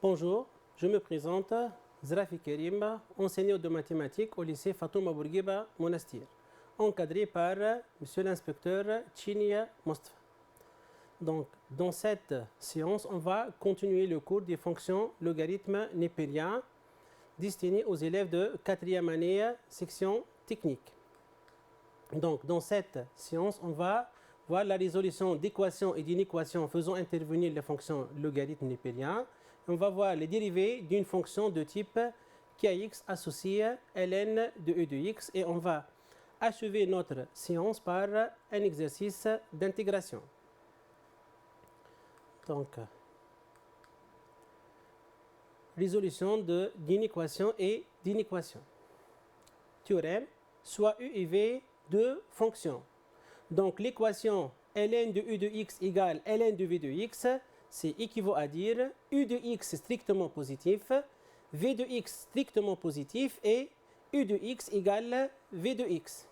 Bonjour, je me présente, Zrafi Kerim, enseignant de mathématiques au lycée Fatouma Bourguiba Monastir, encadré par Monsieur l'inspecteur Chinia Mostafa. Donc, dans cette séance, on va continuer le cours des fonctions logarithmes népériens destinés aux élèves de 4e année, section technique. Donc, dans cette séance, on va voir la résolution d'équations et d'inéquations faisant intervenir les fonctions logarithmes népériens. On va voir les dérivés d'une fonction de type kx associée ln de e de x et on va achever notre séance par un exercice d'intégration. Donc, résolution d'inéquation et d'inéquation. Théorème, soit u et v de fonctions. Donc, l'équation ln de u de x égale ln de v de x, c'est équivaut à dire u de x strictement positif, v de x strictement positif et u de x égale v de x.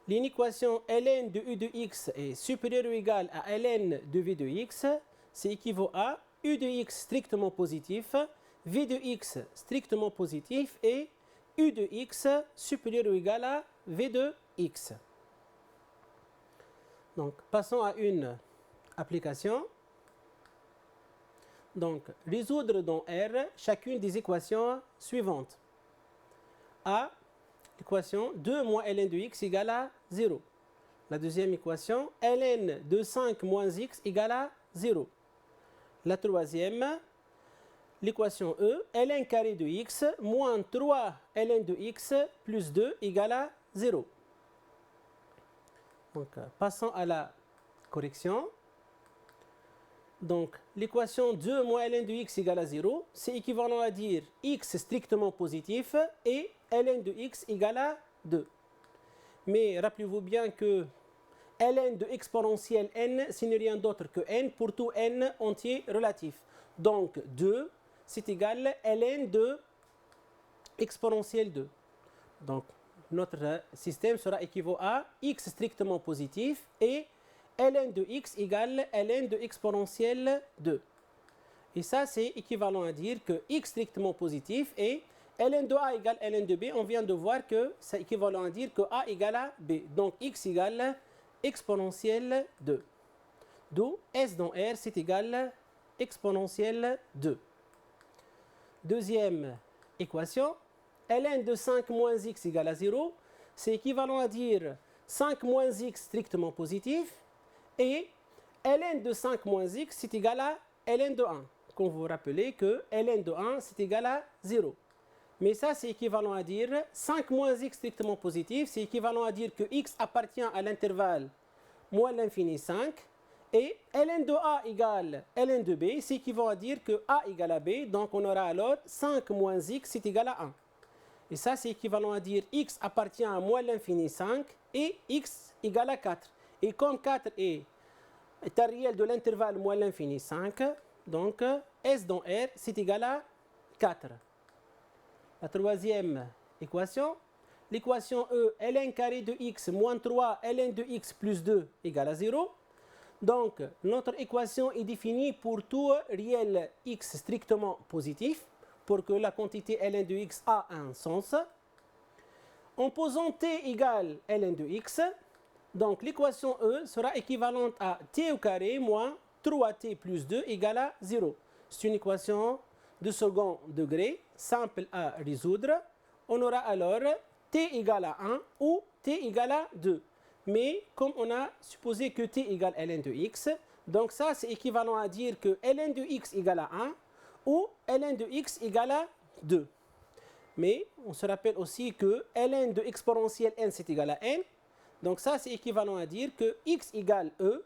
L'inéquation ln de u de x est supérieure ou égale à ln de v de x, c'est équivaut à u de x strictement positif, v de x strictement positif et u de x supérieur ou égal à v de x. Donc, passons à une application. Donc, résoudre dans R chacune des équations suivantes. A, l'équation 2 moins ln de x égale à 0. La deuxième équation, ln de 5 moins x égale à 0. La troisième, l'équation E, ln carré de x moins 3 ln de x plus 2 égale à 0. Donc, passons à la correction. Donc, l'équation 2 moins ln de x égale à 0, c'est équivalent à dire x strictement positif et ln de x égale à 2. Mais rappelez-vous bien que ln de exponentielle n, ce n'est rien d'autre que n pour tout n entier relatif. Donc, 2, c'est égal à ln de exponentielle 2. Donc, notre système sera équivalent à x strictement positif et ln de x égale ln de exponentielle 2. Et ça, c'est équivalent à dire que x strictement positif et ln de a égale ln de b. On vient de voir que c'est équivalent à dire que a égale à b. Donc, x égale exponentielle 2. D'où S dans R, c'est égal exponentielle 2. Deuxième équation, ln de 5 moins x égale à 0, c'est équivalent à dire 5 moins x strictement positif et ln de 5 moins x c'est égal à ln de 1. Quand vous vous rappelez que ln de 1 c'est égal à 0. Mais ça c'est équivalent à dire 5 moins x strictement positif, c'est équivalent à dire que x appartient à l'intervalle moins l'infini 5 et ln de a égale ln de b, c'est équivalent à dire que a égale à b, donc on aura alors 5 moins x c'est égal à 1. Et ça c'est équivalent à dire x appartient à moins l'infini 5 et x égale à 4. Et comme 4 est un réel de l'intervalle moins l'infini 5, donc S dans R, c'est égal à 4. La troisième équation, l'équation E, ln carré de x moins 3 ln de x plus 2 égale à 0. Donc, notre équation est définie pour tout réel x strictement positif, pour que la quantité ln de x a un sens. En posant t égale ln de x, donc l'équation E sera équivalente à t au carré moins 3t plus 2 égale à 0. C'est une équation de second degré, simple à résoudre. On aura alors t égale à 1 ou t égale à 2. Mais comme on a supposé que t égale ln de x, donc ça c'est équivalent à dire que ln de x égale à 1 ou ln de x égale à 2. Mais on se rappelle aussi que ln de exponentielle n c'est égal à n. Donc ça, c'est équivalent à dire que x égale e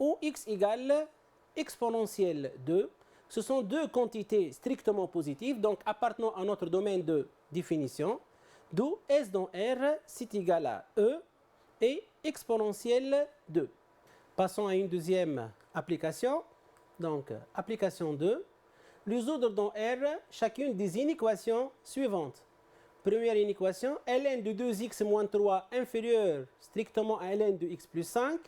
ou x égale exponentielle 2. Ce sont deux quantités strictement positives, donc appartenant à notre domaine de définition. D'où S dans R, c'est égal à e et exponentielle 2. Passons à une deuxième application. Donc, application 2. Résoudre dans R chacune des inéquations suivantes. Première inéquation, ln de 2x moins 3 inférieur strictement à ln de x plus 5.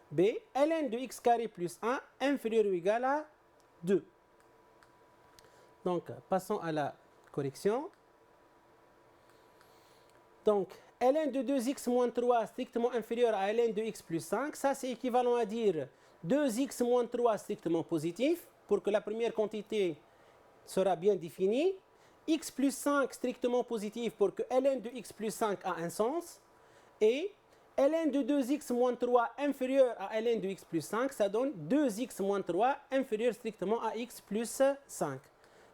B, ln de x carré plus 1 inférieur ou égal à 2. Donc, passons à la correction. Donc, ln de 2x moins 3 strictement inférieur à ln de x plus 5, ça c'est équivalent à dire 2x moins 3 strictement positif, pour que la première quantité sera bien définie. X plus 5 strictement positif pour que ln de x plus 5 a un sens. Et ln de 2x moins 3 inférieur à ln de x plus 5, ça donne 2x moins 3 inférieur strictement à x plus 5.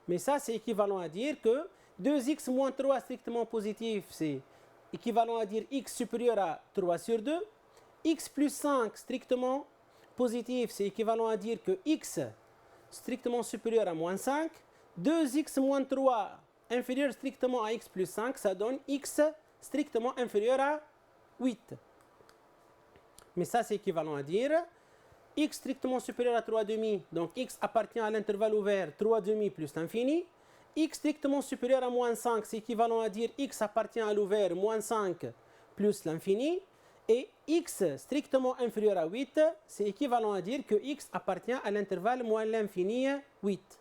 Mais ça, c'est équivalent à dire que 2x moins 3 strictement positif, c'est équivalent à dire x supérieur à 3 sur 2. X plus 5 strictement positif, c'est équivalent à dire que x strictement supérieur à moins 5. 2x moins 3 inférieur strictement à x plus 5, ça donne x strictement inférieur à 8. Mais ça, c'est équivalent à dire x strictement supérieur à 3,5, donc x appartient à l'intervalle ouvert 3,5 plus l'infini. X strictement supérieur à moins 5, c'est équivalent à dire x appartient à l'ouvert moins 5 plus l'infini. Et x strictement inférieur à 8, c'est équivalent à dire que x appartient à l'intervalle moins l'infini 8.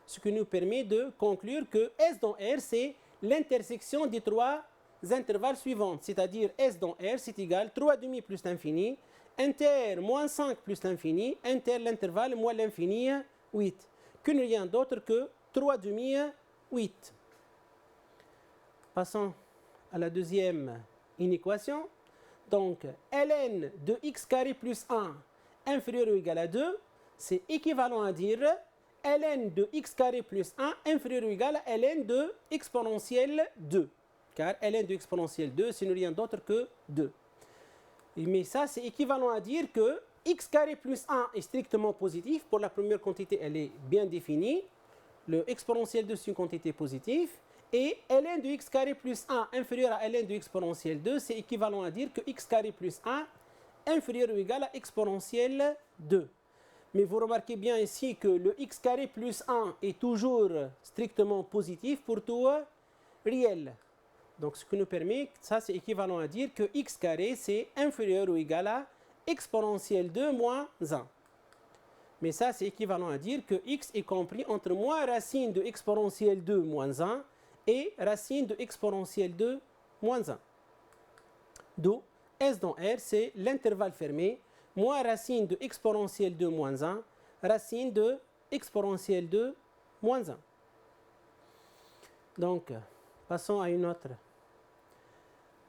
Ce qui nous permet de conclure que S dans R, c'est l'intersection des trois intervalles suivants. C'est-à-dire S dans R, c'est égal 3,5 plus l'infini, inter moins 5 plus l'infini, inter l'intervalle moins l'infini 8. Que n'est rien d'autre que 3,5, 8. Passons à la deuxième inéquation. Donc, ln de x carré plus 1 inférieur ou égal à 2, c'est équivalent à dire ln de x carré plus 1 inférieur ou égal à ln de exponentielle 2. Car ln de exponentielle 2, ce n'est rien d'autre que 2. Mais ça, c'est équivalent à dire que x carré plus 1 est strictement positif. Pour la première quantité, elle est bien définie. Le exponentielle 2, c'est une quantité positive. Et ln de x carré plus 1 inférieur à ln de exponentielle 2, c'est équivalent à dire que x carré plus 1 inférieur ou égal à exponentielle 2. Mais vous remarquez bien ici que le x carré plus 1 est toujours strictement positif pour tout réel. Donc ce qui nous permet, ça c'est équivalent à dire que x carré c'est inférieur ou égal à exponentielle 2 moins 1. Mais ça c'est équivalent à dire que x est compris entre moins racine de exponentielle 2 moins 1 et racine de exponentielle 2 moins 1. D'où S dans R, c'est l'intervalle fermé, moins racine de exponentielle 2 moins 1, racine de exponentielle 2 moins 1. Donc, passons à une autre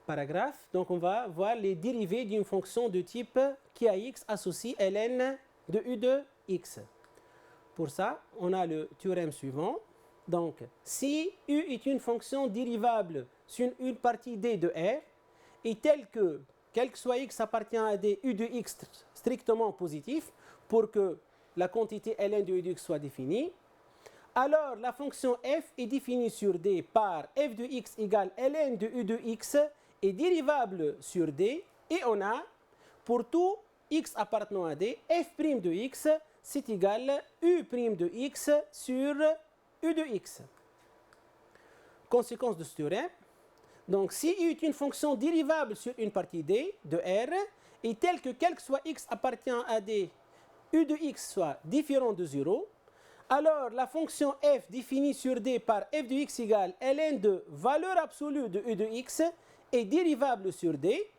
paragraphe. Donc, on va voir les dérivés d'une fonction de type Kx associe ln de u de x. Pour ça, on a le théorème suivant. Donc, si u est une fonction dérivable sur une partie d de R, et telle que, quel que soit x appartient à d, u de x strictement positif, pour que la quantité ln de u de x soit définie, alors la fonction f est définie sur d par f de x égale ln de u de x est dérivable sur d, et on a, pour tout x appartenant à d, f' de x, c'est égal u' de x sur u de x. Conséquence de ce théorème, donc si u est une fonction dérivable sur une partie d de R, et telle que quel que soit x appartient à d, u de x soit différent de 0, alors la fonction f définie sur d par f de x égale ln de valeur absolue de u de x est dérivable sur d.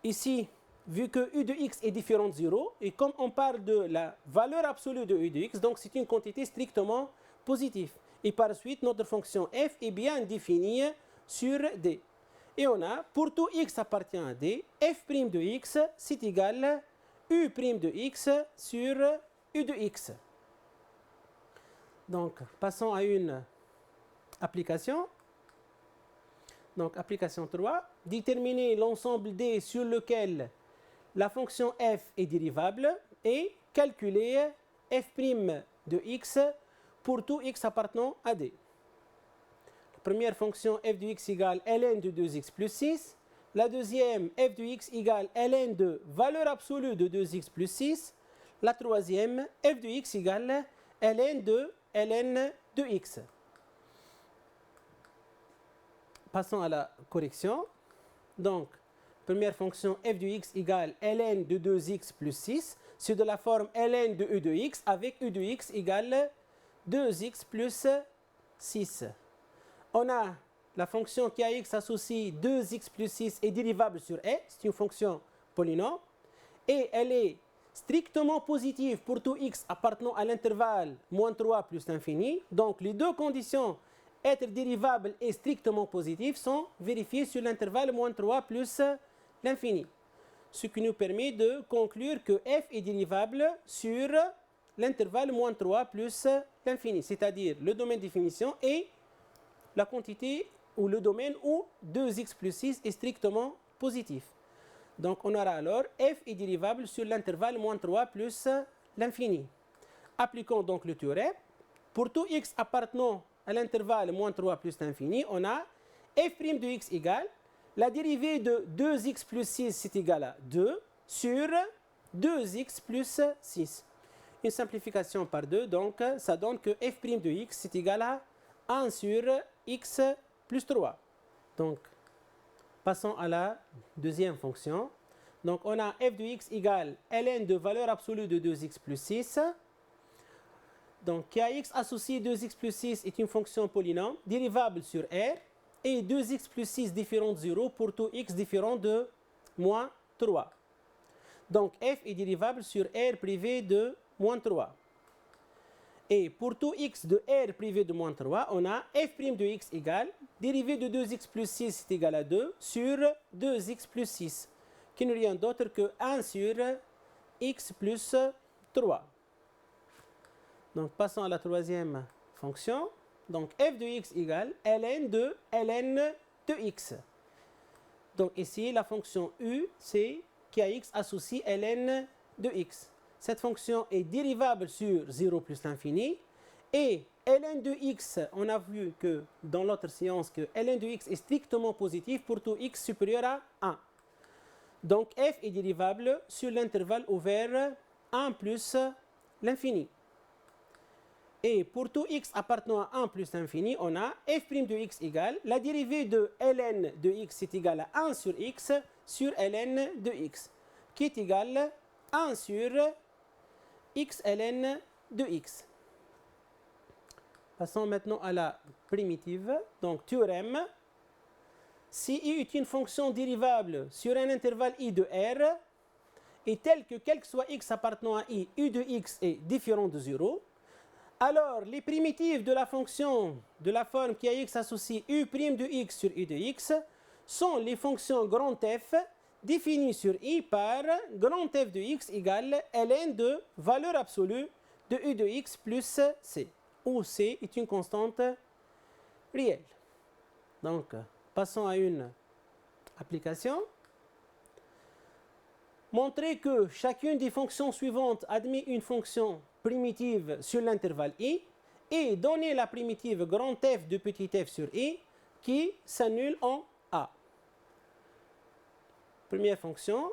Ici, vu que u de x est différent de 0, et comme on parle de la valeur absolue de u de x, donc c'est une quantité strictement positive. Et par la suite, notre fonction f est bien définie sur d. Et on a, pour tout x appartient à d, f' de x, c'est égal u' de x sur u de x. Donc, passons à une application. Donc, application 3. Déterminer l'ensemble D sur lequel la fonction f est dérivable et calculer f' de x pour tout x appartenant à D. La première fonction f de x égale ln de 2x plus 6. La deuxième, f de x égale ln de valeur absolue de 2x plus 6. La troisième, f de x égale ln de x. Passons à la correction. Donc, première fonction f de x égale ln de 2x plus 6. C'est de la forme ln de u de x avec u de x égale 2x plus 6. On a la fonction qui a x associe 2x plus 6 est dérivable sur e, c'est une fonction polynôme, et elle est strictement positive pour tout x appartenant à l'intervalle moins 3 plus l'infini. Donc les deux conditions, être dérivable et strictement positif, sont vérifiées sur l'intervalle moins 3 plus l'infini. Ce qui nous permet de conclure que f est dérivable sur l'intervalle moins 3 plus l'infini, c'est-à-dire le domaine de définition et la quantité ou le domaine où 2x plus 6 est strictement positif. Donc on aura alors f est dérivable sur l'intervalle moins 3 plus l'infini. Appliquons donc le théorème. Pour tout x appartenant à l'intervalle moins 3 plus l'infini, on a f' de x égale la dérivée de 2x plus 6 c'est égal à 2 sur 2x plus 6. Une simplification par 2, donc ça donne que f' de x c'est égal à 1 sur x plus 3. Donc, passons à la deuxième fonction. Donc, on a f de x égale ln de valeur absolue de 2x plus 6. Donc, kx associé 2x plus 6 est une fonction polynôme dérivable sur R et 2x plus 6 différent de 0 pour tout x différent de moins 3. Donc, f est dérivable sur R privé de moins 3. Et pour tout x de R privé de moins 3, on a f' de x égale dérivée de 2x plus 6 est égal à 2 sur 2x plus 6, qui n'est rien d'autre que 1 sur x plus 3. Donc, passons à la troisième fonction. Donc, f de x égale ln de x. Donc, ici, la fonction u, c'est kx associe ln de x. Cette fonction est dérivable sur 0 plus l'infini. Et ln de x, on a vu que dans l'autre séance que ln de x est strictement positif pour tout x supérieur à 1. Donc, f est dérivable sur l'intervalle ouvert 1 plus l'infini. Et pour tout x appartenant à 1 plus l'infini, on a f' de x égale la dérivée de ln de x est égale à 1 sur x sur ln de x, qui est égal à 1 sur x ln de x. Passons maintenant à la primitive. Donc, théorème. Si i est une fonction dérivable sur un intervalle i de R, et tel que quel que soit x appartenant à i, u de x est différent de 0, alors les primitives de la fonction de la forme qui a x associe u' de x sur u de x sont les fonctions grand F définies sur i par grand F de x égale ln de valeur absolue de u de x plus c, où c est une constante réelle. Donc, passons à une application. Montrer que chacune des fonctions suivantes admet une fonction primitive sur l'intervalle i et donner la primitive grand F de petit f sur i qui s'annule en a. Première fonction,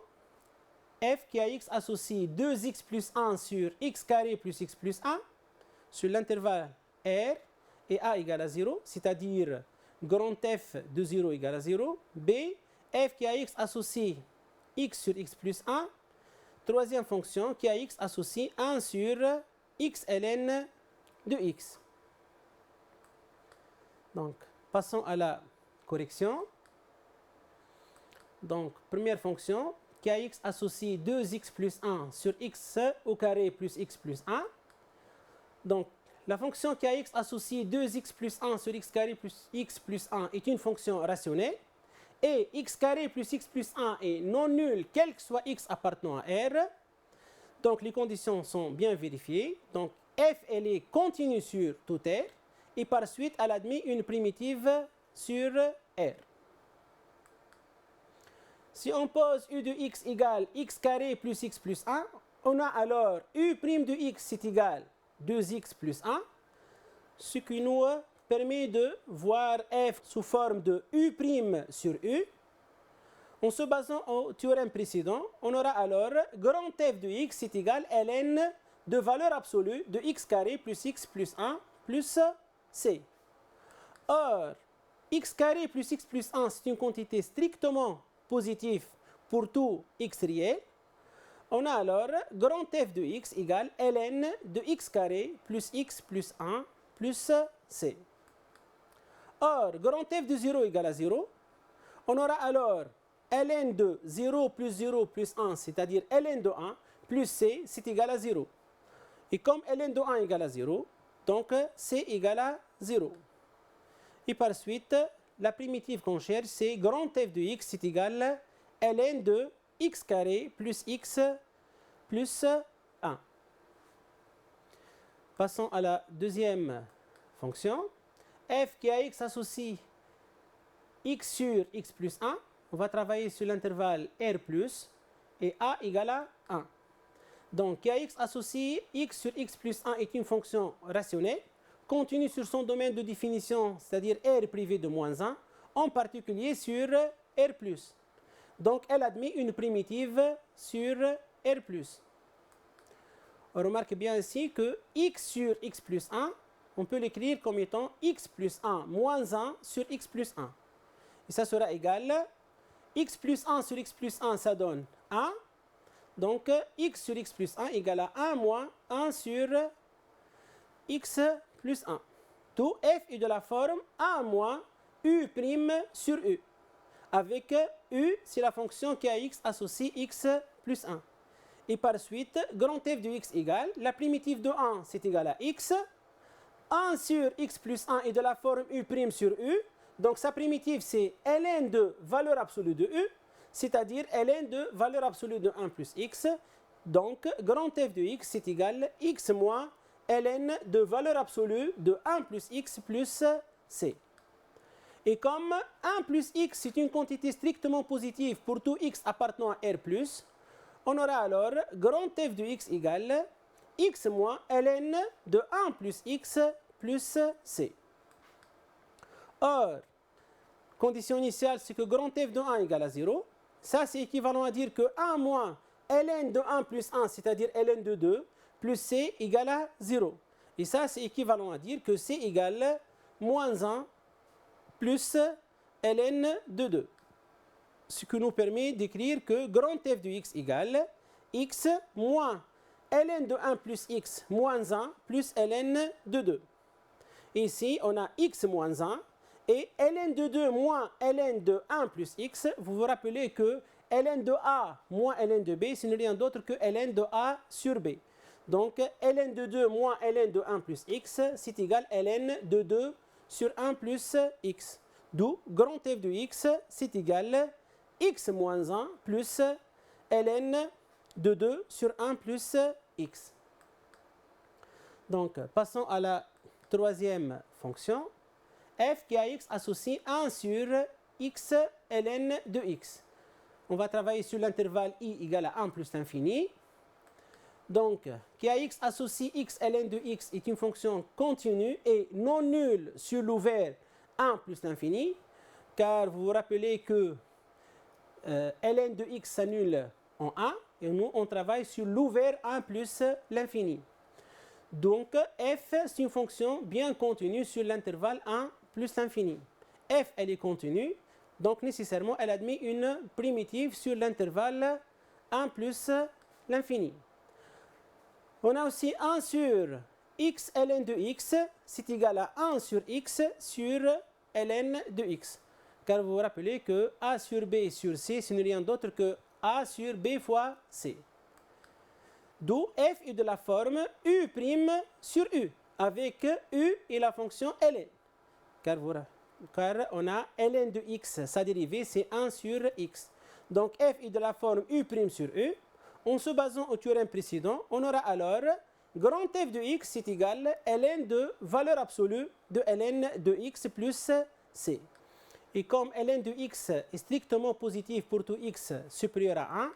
f qui a x associe 2x plus 1 sur x carré plus x plus 1 sur l'intervalle R et a égale à 0, c'est-à-dire grand F de 0 égale à 0. B, f qui a x associe x sur x plus 1. Troisième fonction qui a x associe 1 sur x ln de x. Donc, passons à la correction. Donc, première fonction qui a x associe 2x plus 1 sur x au carré plus x plus 1. Donc, la fonction qui a x associe 2x plus 1 sur x carré plus x plus 1 est une fonction rationnelle. Et x carré plus x plus 1 est non nul quel que soit x appartenant à R. Donc les conditions sont bien vérifiées. Donc f elle est continue sur tout R et par suite elle admet une primitive sur R. Si on pose u de x égale x carré plus x plus 1, on a alors u' de x c'est égal 2x plus 1, ce qui nous permet de voir f sous forme de u' sur u. En se basant au théorème précédent, on aura alors grand f de x est égal à ln de valeur absolue de x carré plus x plus 1 plus c. Or, x carré plus x plus 1 c'est une quantité strictement positive pour tout x réel. On a alors grand f de x égale ln de x carré plus x plus 1 plus c. Or, grand f de 0 égale à 0. On aura alors ln de 0 plus 1, c'est-à-dire ln de 1, plus c, c'est égal à 0. Et comme ln de 1 égale à 0, donc c égale à 0. Et par suite, la primitive qu'on cherche, c'est grand f de x, c'est égal à ln de x carré plus x plus 1. Passons à la deuxième fonction. F qui a x associe x sur x plus 1. On va travailler sur l'intervalle R plus et A égale à 1. Donc, Kx associé x sur x plus 1 est une fonction rationnelle, continue sur son domaine de définition, c'est-à-dire R privé de moins 1, en particulier sur R plus. Donc, elle admet une primitive sur R plus. On remarque bien ici que x sur x plus 1, on peut l'écrire comme étant x plus 1 moins 1 sur x plus 1. Et ça sera égal x plus 1 sur x plus 1, ça donne 1. Donc, x sur x plus 1 égale à 1 moins 1 sur x plus 1. Tout f est de la forme 1 moins u' sur u. Avec u, c'est la fonction qui a x associe x plus 1. Et par suite, grand f de x égale, la primitive de 1, c'est égal à x. 1 sur x plus 1 est de la forme u' sur u. Donc, sa primitive, c'est ln de valeur absolue de u, c'est-à-dire ln de valeur absolue de 1 plus x. Donc, grand f de x, c'est égal à x moins ln de valeur absolue de 1 plus x plus c. Et comme 1 plus x, c'est une quantité strictement positive pour tout x appartenant à R+, on aura alors grand f de x égale x moins ln de 1 plus x plus c. Or, condition initiale, c'est que grand f de 1 égale à 0. Ça, c'est équivalent à dire que 1 moins ln de 1 plus 1, c'est-à-dire ln de 2, plus c égale à 0. Et ça, c'est équivalent à dire que c égale moins 1 plus ln de 2. Ce qui nous permet d'écrire que grand f de x égale x moins ln de 1 plus x moins 1 plus ln de 2. Ici, on a x moins 1. Et ln de 2 moins ln de 1 plus x, vous vous rappelez que ln de a moins ln de b, ce n'est rien d'autre que ln de a sur b. Donc, ln de 2 moins ln de 1 plus x, c'est égal à ln de 2 sur 1 plus x. D'où grand f de x, c'est égal à x moins 1 plus ln de 2 sur 1 plus x. Donc, passons à la troisième fonction. F qui a x associe 1 sur x ln de x. On va travailler sur l'intervalle i égale à 1 plus l'infini. Donc, qui a x associe x ln de x est une fonction continue et non nulle sur l'ouvert 1 plus l'infini, car vous vous rappelez que ln de x s'annule en 1 et nous on travaille sur l'ouvert 1 plus l'infini. Donc, f c'est une fonction bien continue sur l'intervalle 1 plus l'infini. F, elle est continue, donc nécessairement, elle admet une primitive sur l'intervalle 1 plus l'infini. On a aussi 1 sur x ln de x, c'est égal à 1 sur x sur ln de x. Car vous vous rappelez que a sur b sur c, ce n'est rien d'autre que a sur b fois c. D'où f est de la forme u' sur u, avec u et la fonction ln. Car on a ln de x, sa dérivée c'est 1 sur x. Donc f est de la forme u' sur u. En se basant au théorème précédent, on aura alors grand f de x c'est égal à ln de valeur absolue de ln de x plus c. Et comme ln de x est strictement positif pour tout x supérieur à 1,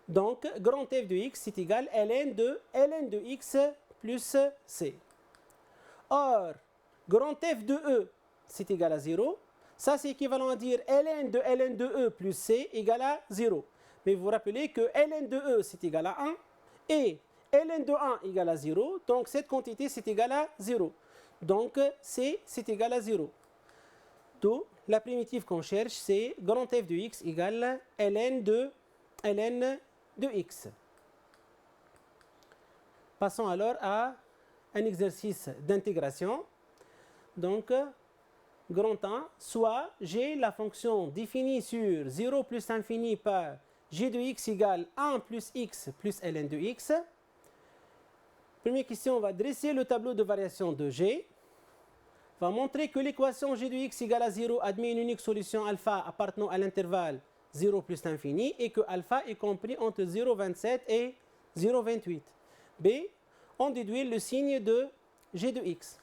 donc grand f de x c'est égal à ln de x plus c. Or, grand f de e, c'est égal à 0. Ça, c'est équivalent à dire ln de e plus c égale à 0. Mais vous vous rappelez que ln de e, c'est égal à 1. Et ln de 1 égale à 0. Donc, cette quantité, c'est égal à 0. Donc, c, c'est égal à 0. Donc, la primitive qu'on cherche, c'est grand f de x égale ln de x. Passons alors à un exercice d'intégration. Donc, grand 1, soit j'ai la fonction définie sur 0 plus l'infini par g de x égale 1 plus x plus ln de x. Première question, on va dresser le tableau de variation de g. On va montrer que l'équation g de x égale à 0 admet une unique solution alpha appartenant à l'intervalle 0 plus l'infini et que alpha est compris entre 0,27 et 0,28. B, on déduit le signe de g de x.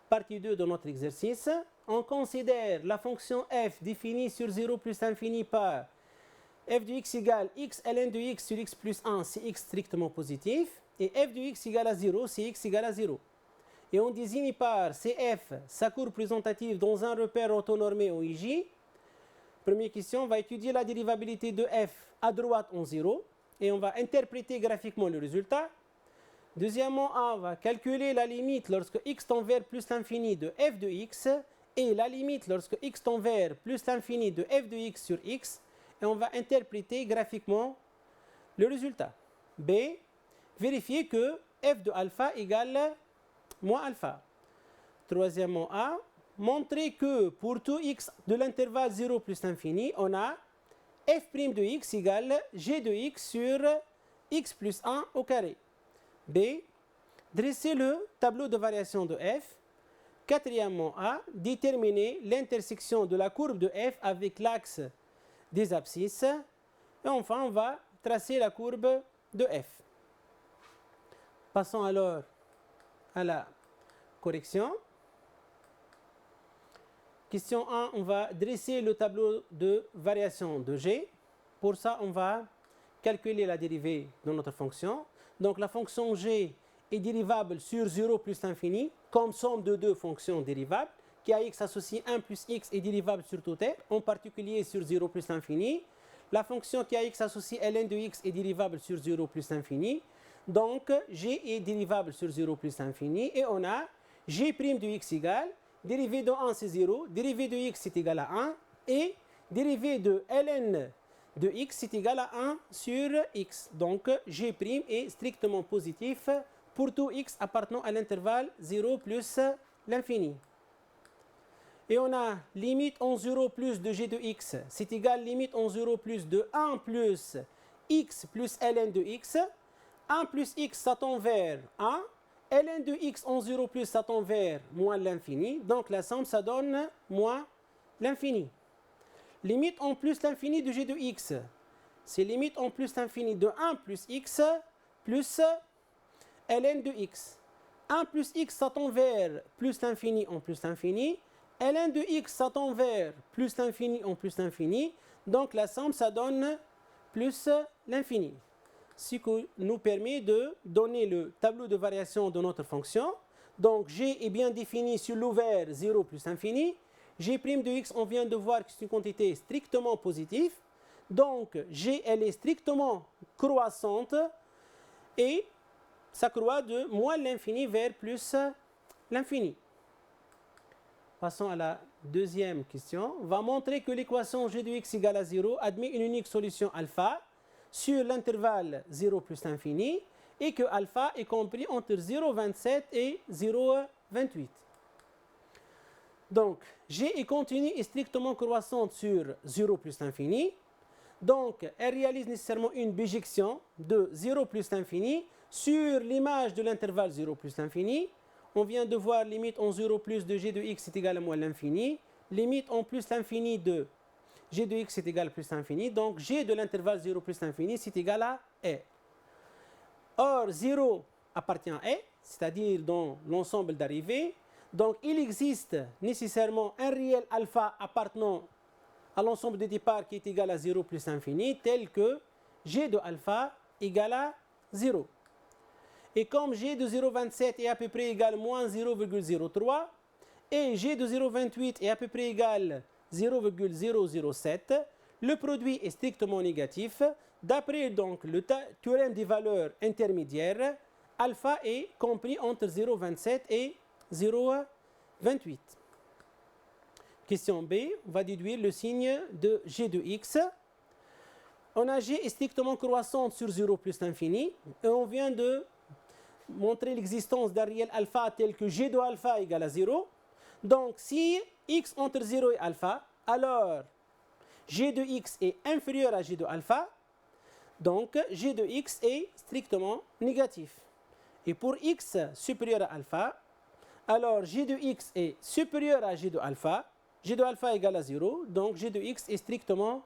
Partie 2 de notre exercice, on considère la fonction f définie sur 0 plus l'infini par f de x égale x ln de x sur x plus 1 si x strictement positif et f de x égale à 0 si x égale à 0. Et on désigne par CF sa courbe représentative dans un repère autonormé OIJ. Première question, on va étudier la dérivabilité de f à droite en 0 et on va interpréter graphiquement le résultat. Deuxièmement, on va calculer la limite lorsque x tend vers plus l'infini de f de x et la limite lorsque x tend vers plus l'infini de f de x sur x et on va interpréter graphiquement le résultat. B, vérifier que f de alpha égale moins alpha. Troisièmement A, montrer que pour tout x de l'intervalle 0 plus l'infini, on a f' de x égale g de x sur x plus 1 au carré. B, dresser le tableau de variation de f. Quatrièmement A, déterminer l'intersection de la courbe de f avec l'axe des abscisses. Et enfin, on va tracer la courbe de f. Passons alors à la correction. Question 1, on va dresser le tableau de variation de g. Pour ça, on va calculer la dérivée de notre fonction. Donc la fonction g est dérivable sur 0 plus l'infini, comme somme de deux fonctions dérivables, qui a x associé 1 plus x est dérivable sur tout r, en particulier sur 0 plus l'infini. La fonction qui a x associé ln de x est dérivable sur 0 plus l'infini. Donc, g est dérivable sur 0 plus l'infini et on a g' de x égale, dérivée de 1 c'est 0, dérivée de x c'est égal à 1 et dérivée de ln de x c'est égal à 1 sur x. Donc, g' est strictement positif pour tout x appartenant à l'intervalle 0 plus l'infini. Et on a limite en 0 plus de g de x, c'est égal limite en 0 plus de 1 plus x plus ln de x. 1 plus x ça tend vers 1, ln de x en 0 plus ça tend vers moins l'infini, donc la somme ça donne moins l'infini. Limite en plus l'infini de g de x, c'est limite en plus l'infini de 1 plus x plus ln de x. 1 plus x ça tend vers plus l'infini en plus l'infini, ln de x ça tend vers plus l'infini en plus l'infini, donc la somme ça donne plus l'infini. Ce qui nous permet de donner le tableau de variation de notre fonction. Donc g est bien défini sur l'ouvert 0 plus l'infini. G' de x, on vient de voir que c'est une quantité strictement positive. Donc g, elle est strictement croissante et ça croît de moins l'infini vers plus l'infini. Passons à la deuxième question. On va montrer que l'équation g de x égale à 0 admet une unique solution alpha sur l'intervalle 0 plus l'infini et que alpha est compris entre 0,27 et 0,28. Donc, g est continue et strictement croissante sur 0 plus l'infini. Donc, elle réalise nécessairement une bijection de 0 plus l'infini sur l'image de l'intervalle 0 plus l'infini. On vient de voir limite en 0 plus de g de x est égal à moins l'infini. Limite en plus l'infini de g de x est égal à plus l'infini. Donc, g de l'intervalle 0 plus l'infini, c'est égal à e. Or, 0 appartient à e, c'est-à-dire dans l'ensemble d'arrivées. Donc, il existe nécessairement un réel alpha appartenant à l'ensemble de départ qui est égal à 0 plus l'infini, tel que g de alpha égale à 0. Et comme g de 0,27 est à peu près égal à moins 0,03 et g de 0,28 est à peu près égal à 0,007, le produit est strictement négatif. D'après donc le théorème des valeurs intermédiaires, alpha est compris entre 0,27 et 0,28. Question B, on va déduire le signe de g de x. On a g est strictement croissante sur 0 plus l'infini et on vient de montrer l'existence d'un réel alpha tel que g de alpha égale à 0. Donc si x entre 0 et alpha, alors g de x est inférieur à g de alpha, donc g de x est strictement négatif. Et pour x supérieur à alpha, alors g de x est supérieur à g de alpha égale à 0, donc g de x est strictement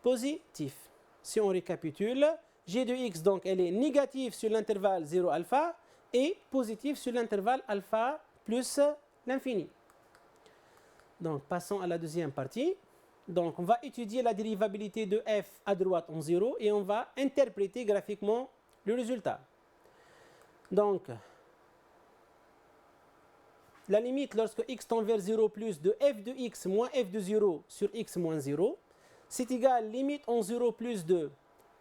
positif. Si on récapitule, g de x, donc, elle est négative sur l'intervalle 0 alpha et positive sur l'intervalle alpha plus l'infini. Donc, passons à la deuxième partie. Donc, on va étudier la dérivabilité de f à droite en 0 et on va interpréter graphiquement le résultat. Donc, la limite lorsque x tend vers 0 plus de f de x moins f de 0 sur x moins 0, c'est égal limite en 0 plus de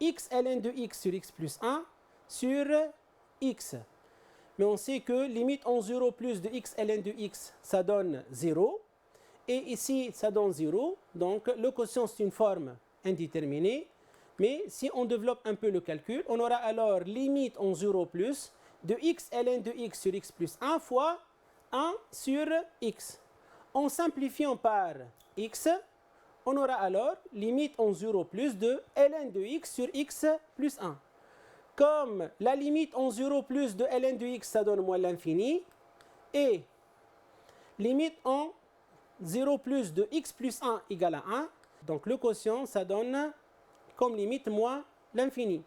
x ln de x sur x plus 1 sur x. Mais on sait que limite en 0 plus de x ln de x, ça donne 0. Et ici, ça donne 0. Donc, le quotient, c'est une forme indéterminée. Mais si on développe un peu le calcul, on aura alors limite en 0 plus de x ln de x sur x plus 1 fois 1 sur x. En simplifiant par x, on aura alors limite en 0 plus de ln de x sur x plus 1. Comme la limite en 0 plus de ln de x, ça donne moins l'infini, et limite en 0 plus de x plus 1 égale à 1, donc le quotient, ça donne comme limite moins l'infini.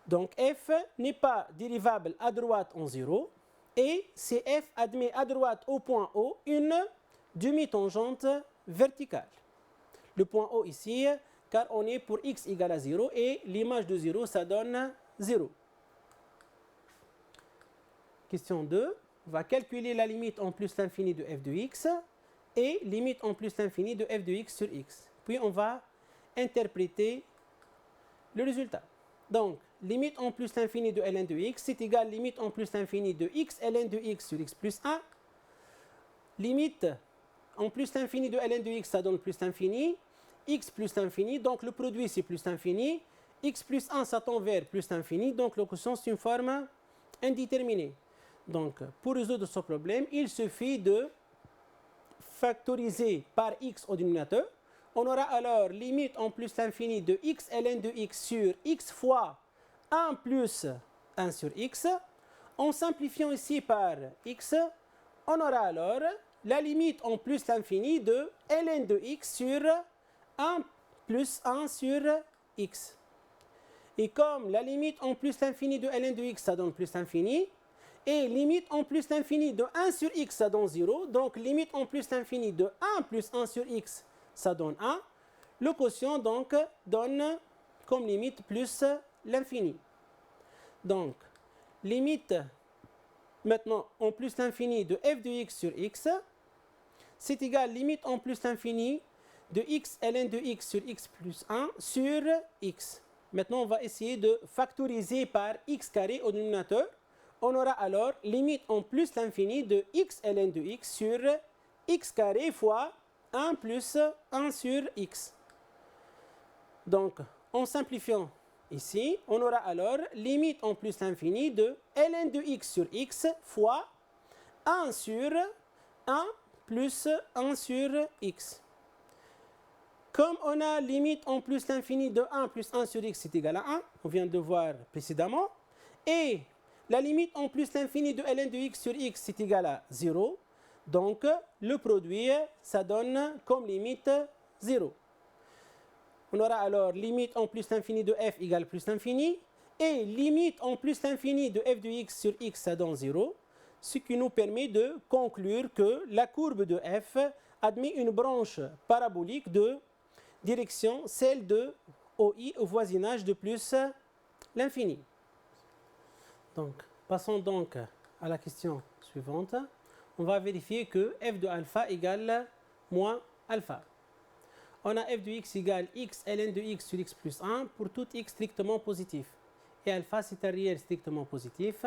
Donc f n'est pas dérivable à droite en 0, et CF admet à droite au point O une demi-tangente verticale. Le point O ici, car on est pour x égale à 0 et l'image de 0, ça donne 0. Question 2. On va calculer la limite en plus l'infini de f de x et limite en plus l'infini de f de x sur x. Puis on va interpréter le résultat. Donc, limite en plus l'infini de ln de x, c'est égal limite en plus l'infini de x ln de x sur x plus 1. Limite en plus l'infini de ln de x, ça donne plus l'infini. X plus l'infini, donc le produit c'est plus l'infini. X plus 1, ça tend vers plus l'infini, donc le quotient c'est une forme indéterminée. Donc, pour résoudre ce problème, il suffit de factoriser par x au dénominateur. On aura alors limite en plus l'infini de x ln de x sur x fois 1 plus 1 sur x. En simplifiant ici par x, on aura alors la limite en plus l'infini de ln de x sur 1 plus 1 sur x. Et comme la limite en plus l'infini de ln de x, ça donne plus l'infini, et limite en plus l'infini de 1 sur x, ça donne 0, donc limite en plus l'infini de 1 plus 1 sur x, ça donne 1. Le quotient, donc, donne comme limite plus l'infini. Donc, limite, maintenant, en plus l'infini de f de x sur x, c'est égal limite en plus l'infini de x ln de x sur x plus 1 sur x. Maintenant, on va essayer de factoriser par x carré au dénominateur. On aura alors limite en plus l'infini de x ln de x sur x carré fois 1 plus 1 sur x. Donc, en simplifiant ici, on aura alors limite en plus l'infini de ln de x sur x fois 1 sur 1 plus 1 sur x. Comme on a limite en plus l'infini de 1 plus 1 sur x est égal à 1, on vient de voir précédemment, et la limite en plus l'infini de ln de x sur x est égal à 0, donc le produit, ça donne comme limite 0. On aura alors limite en plus l'infini de f égale plus l'infini, et limite en plus l'infini de f de x sur x, ça donne 0, ce qui nous permet de conclure que la courbe de f admet une branche parabolique de direction, celle de OI au voisinage de plus l'infini. Donc, passons donc à la question suivante. On va vérifier que f de alpha égale moins alpha. On a f de x égale x ln de x sur x plus 1 pour tout x strictement positif. Et alpha, c'est un réel strictement positif.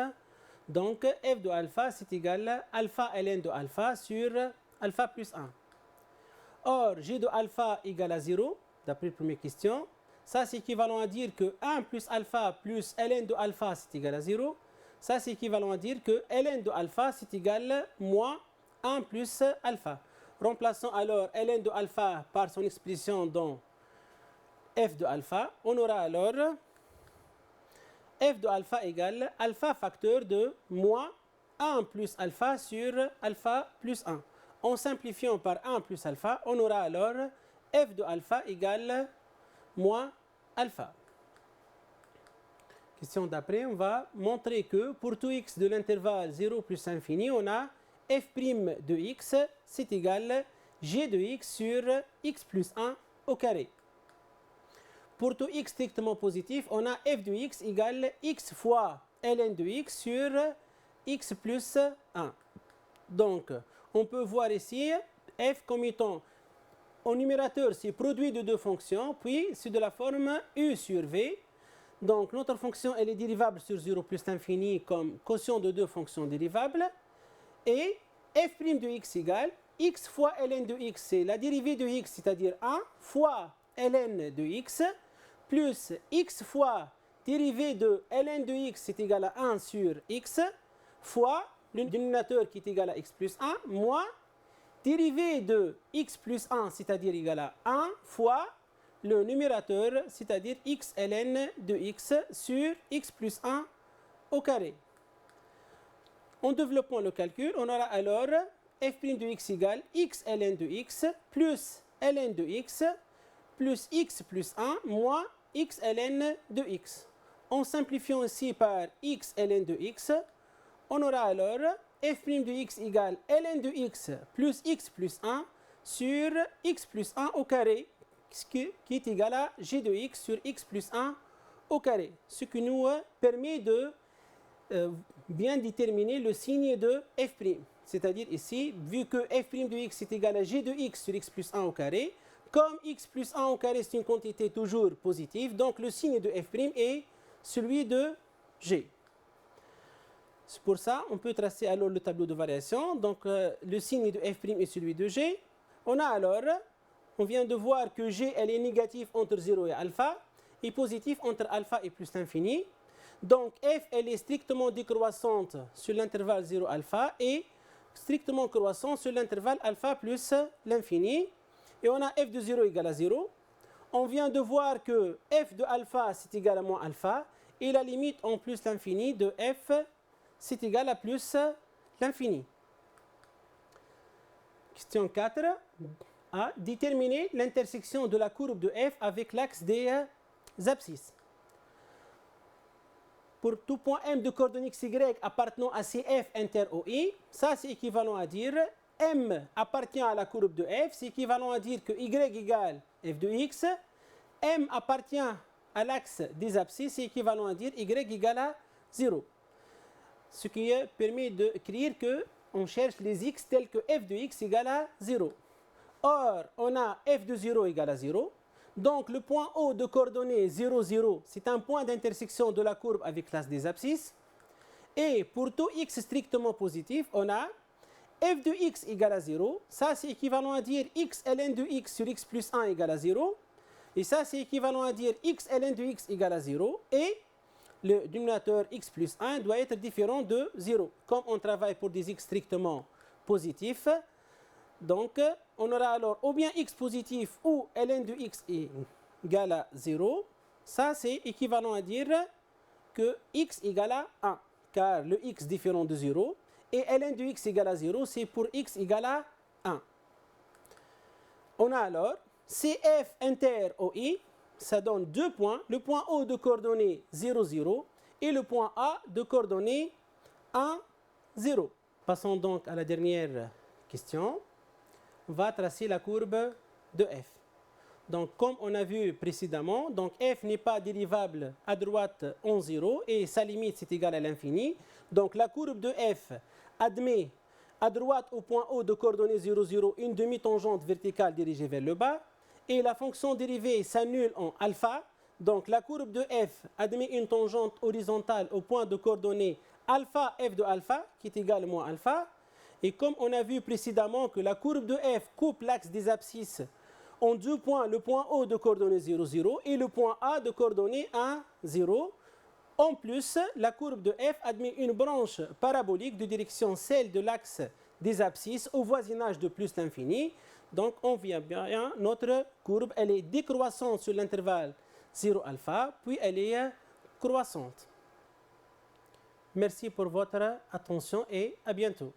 Donc, f de alpha, c'est égal alpha ln de alpha sur alpha plus 1. Or, g de alpha égale à 0, d'après la première question. Ça, c'est équivalent à dire que 1 plus alpha plus ln de alpha, c'est égal à 0. Ça, c'est équivalent à dire que ln de alpha, c'est égal moins 1 plus alpha. Remplaçons alors ln de alpha par son expression dans f de alpha. On aura alors f de alpha égale alpha facteur de moins 1 plus alpha sur alpha plus 1. En simplifiant par 1 plus alpha, on aura alors f de alpha égale moins alpha. Question d'après, on va montrer que pour tout x de l'intervalle 0 plus infini, on a f' de x, c'est égal g de x sur x plus 1 au carré. Pour tout x strictement positif, on a f de x égale x fois ln de x sur x plus 1. Donc, on peut voir ici f comme étant au numérateur, c'est produit de deux fonctions, puis c'est de la forme u sur v. Donc, notre fonction, elle est dérivable sur 0 plus l'infini comme quotient de deux fonctions dérivables. Et f' de x égale x fois ln de x, c'est la dérivée de x, c'est-à-dire 1 fois ln de x, plus x fois dérivée de ln de x, c'est égal à 1 sur x, fois le dénominateur qui est égal à x plus 1, moins dérivée de x plus 1, c'est-à-dire égal à 1, fois le numérateur, c'est-à-dire x ln de x sur x plus 1 au carré. En développant le calcul, on aura alors f' de x égale x ln de x plus ln de x plus x plus 1 moins x ln de x. En simplifiant ici par x ln de x, on aura alors f' de x égale ln de x plus x plus 1 sur x plus 1 au carré, qui est égal à g de x sur x plus 1 au carré, ce qui nous permet de bien déterminer le signe de f'. C'est-à-dire ici, vu que f' de x est égal à g de x sur x plus 1 au carré, comme x plus 1 au carré c'est une quantité toujours positive, donc le signe de f' est celui de g. C'est pour ça on peut tracer alors le tableau de variation. Donc le signe de f' est celui de g. On vient de voir que g elle est négative entre 0 et alpha et positive entre alpha et plus l'infini. Donc f elle est strictement décroissante sur l'intervalle 0 alpha et strictement croissante sur l'intervalle alpha plus l'infini. Et on a f de 0 égale à 0. On vient de voir que f de alpha c'est égal à moins alpha et la limite en plus l'infini de f c'est égal à plus l'infini. Question 4. À déterminer l'intersection de la courbe de f avec l'axe des abscisses. Pour tout point M de coordonnées xy appartenant à CF inter OI, ça c'est équivalent à dire M appartient à la courbe de f, c'est équivalent à dire que y égale f de x, M appartient à l'axe des abscisses, c'est équivalent à dire y égale à 0. Ce qui permet d'écrire qu'on cherche les x tels que f de x égale à 0. Or, on a f de 0 égale à 0. Donc, le point O de coordonnées 0, 0, c'est un point d'intersection de la courbe avec l'axe des abscisses. Et pour tout x strictement positif, on a f de x égale à 0. Ça, c'est équivalent à dire x ln de x sur x plus 1 égale à 0. Et ça, c'est équivalent à dire x ln de x égale à 0. Et le dénominateur x plus 1 doit être différent de 0. Comme on travaille pour des x strictement positifs, donc on aura alors ou bien x positif ou ln de x égale à 0. Ça, c'est équivalent à dire que x égale à 1, car le x différent de 0. Et ln de x égale à 0, c'est pour x égale à 1. On a alors CF inter OI, ça donne deux points. Le point O de coordonnées 0, 0 et le point A de coordonnées 1, 0. Passons donc à la dernière question. On va tracer la courbe de f. Donc, comme on a vu précédemment, donc f n'est pas dérivable à droite en 0 et sa limite c'est égal à l'infini. Donc, la courbe de f admet à droite au point O de coordonnées 0, 0 une demi-tangente verticale dirigée vers le bas et la fonction dérivée s'annule en alpha. Donc, la courbe de f admet une tangente horizontale au point de coordonnées alpha f de alpha qui est égal à moins alpha. Et comme on a vu précédemment que la courbe de f coupe l'axe des abscisses en deux points, le point O de coordonnées 0, 0 et le point A de coordonnées 1, 0, En plus, la courbe de f admet une branche parabolique de direction celle de l'axe des abscisses au voisinage de plus l'infini. Donc, on voit bien notre courbe, elle est décroissante sur l'intervalle 0 alpha, puis elle est croissante. Merci pour votre attention et à bientôt.